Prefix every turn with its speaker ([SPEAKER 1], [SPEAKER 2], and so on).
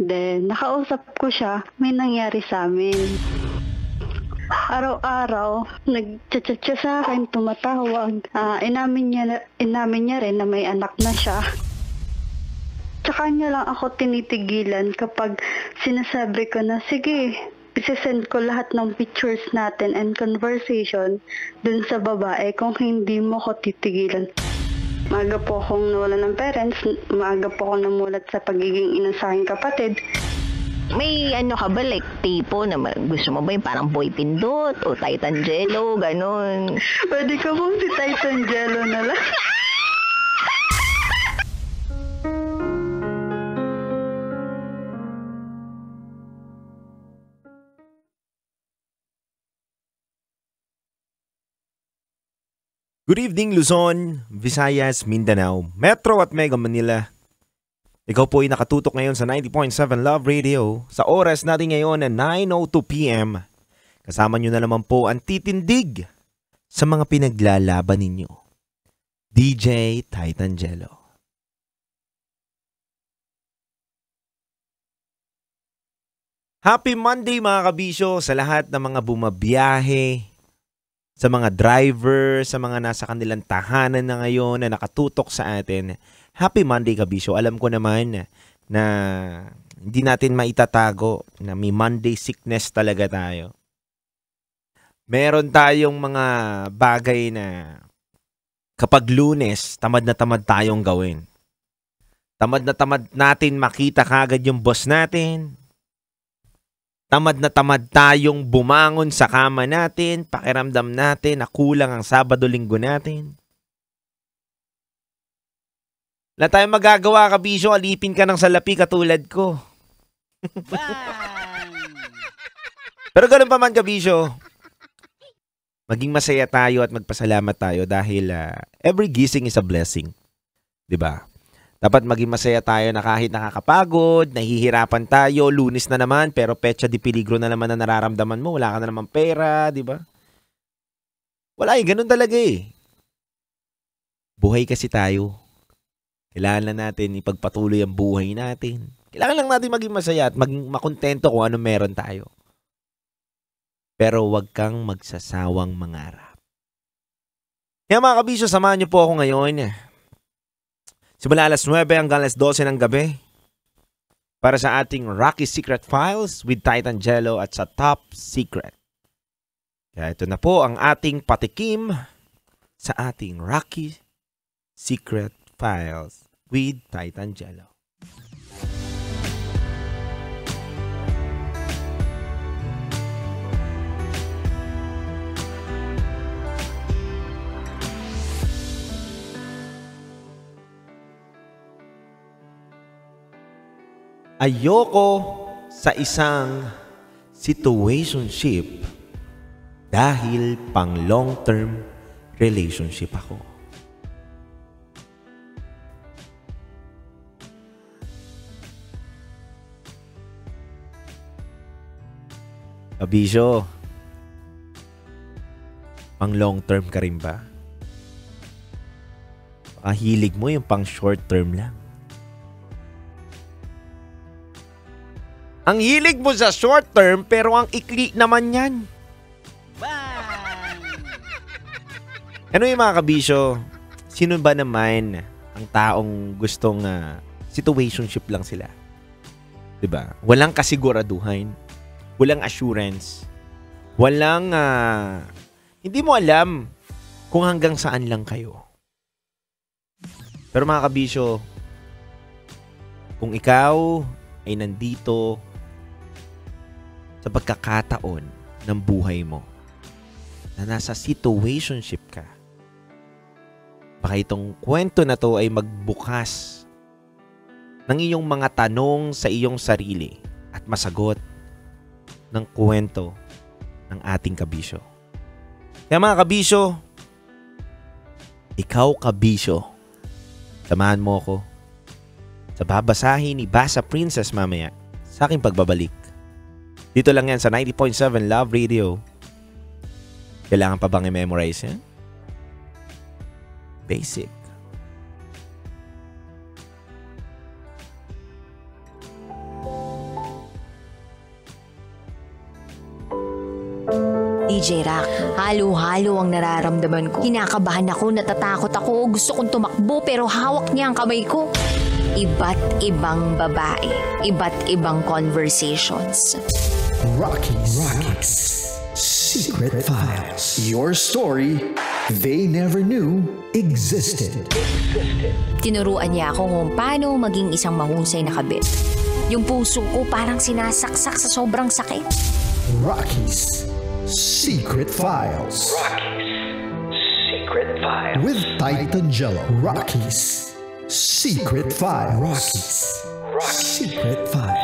[SPEAKER 1] Then, nakausap ko siya, may nangyari sa amin. Araw-araw, nag-chat-chat siya sa akin, tumatawag. Inamin niya rin na may anak na siya. Tsaka niya lang ako tinitigilan kapag sinasabi ko na, sige, isesend ko lahat ng pictures natin and conversation dun sa babae kung hindi mo ko titigilan. Maaga po akong nawala ng parents, maaga po akong namulat sa pagiging ina sa aking kapatid.
[SPEAKER 2] May ano ka ba, like tipo na gusto mo ba yung parang Boy Pindot o Titan Jello, ganun?
[SPEAKER 1] Pwede ka pong si Titan Jello na lang.
[SPEAKER 3] Good evening Luzon, Visayas, Mindanao, Metro at Mega Manila. Ikaw po ay nakatutok ngayon sa 90.7 Love Radio sa oras natin ngayon na 9:02 PM. Kasama nyo na naman po ang titindig sa mga pinaglalaban ninyo. DJ Titan Jello. Happy Monday mga kabisyo sa lahat ng mga bumabiyahe, sa mga driver, sa mga nasa kanilang tahanan na ngayon na nakatutok sa atin. Happy Monday kabisyo. Alam ko naman na hindi natin maitatago na may Monday sickness talaga tayo. Meron tayong mga bagay na kapag Lunes, tamad na tamad tayong gawin. Tamad na tamad natin makita kagad yung boss natin. Tamad na tamad tayong bumangon sa kama natin, pakiramdam natin na kulang ang Sabado-Linggo natin. Wala tayong magagawa, kabisyo, alipin ka ng salapi katulad ko. Pero ganun pa man, kabisyo, maging masaya tayo at magpasalamat tayo dahil every gising is a blessing. 'Di ba? Dapat maging masaya tayo na kahit nakakapagod, nahihirapan tayo, Lunes na naman, pero petsa di peligro na naman na nararamdaman mo, wala ka na naman pera, di ba? Wala ganun talaga eh. Buhay kasi tayo. Kailangan lang natin ipagpatuloy ang buhay natin. Kailangan lang natin maging masaya at maging makontento kung ano meron tayo. Pero wag kang magsasawang mangarap. Kaya mga kabisyo, samahan niyo po ako ngayon. Simula alas 9 hanggang alas 12 ng gabi para sa ating Rocky Secret Files with Titan Jello at sa Top Secret. Kaya ito na po ang ating patikim sa ating Rocky Secret Files with Titan Jello. Ayoko sa isang situationship dahil pang long-term relationship ako. Kabisyo, pang long-term ka rin ba? Baka hilig mo yung pang short-term lang. Ang hilig mo sa short term pero ang ikli naman yan. Ano yung mga kabisyo? Sino ba naman ang taong gustong situationship lang sila? 'Di ba? Walang kasiguraduhan, walang assurance, walang hindi mo alam kung hanggang saan lang kayo. Pero mga kabisyo, kung ikaw ay nandito sa pagkakataon ng buhay mo na nasa situationship ka, baka itong kwento na to ay magbukas ng iyong mga tanong sa iyong sarili at masagot ng kwento ng ating kabisyo. Kaya mga kabisyo, ikaw kabisyo, samahan mo ako sa babasahin ni Basa Princess mamaya sa aking pagbabalik. Dito lang yan sa 90.7 Love Radio. Kailangan pa bang i-memorize yan? Basic.
[SPEAKER 4] DJ Rock, halo-halo ang nararamdaman ko. Kinakabahan ako, natatakot ako, gusto kong tumakbo pero hawak niya ang kamay ko. Iba't ibang babae, iba't ibang conversations.
[SPEAKER 5] Rocky's Secret Files. Your story they never knew existed.
[SPEAKER 4] Tinuruan niya ako kung paano maging isang mahusay na kabit. Yung puso ko parang sinasaksak sa sobrang sakit.
[SPEAKER 5] Rocky's Secret Files. With Titan Jello. Rocky's Secret Files. Secret Files.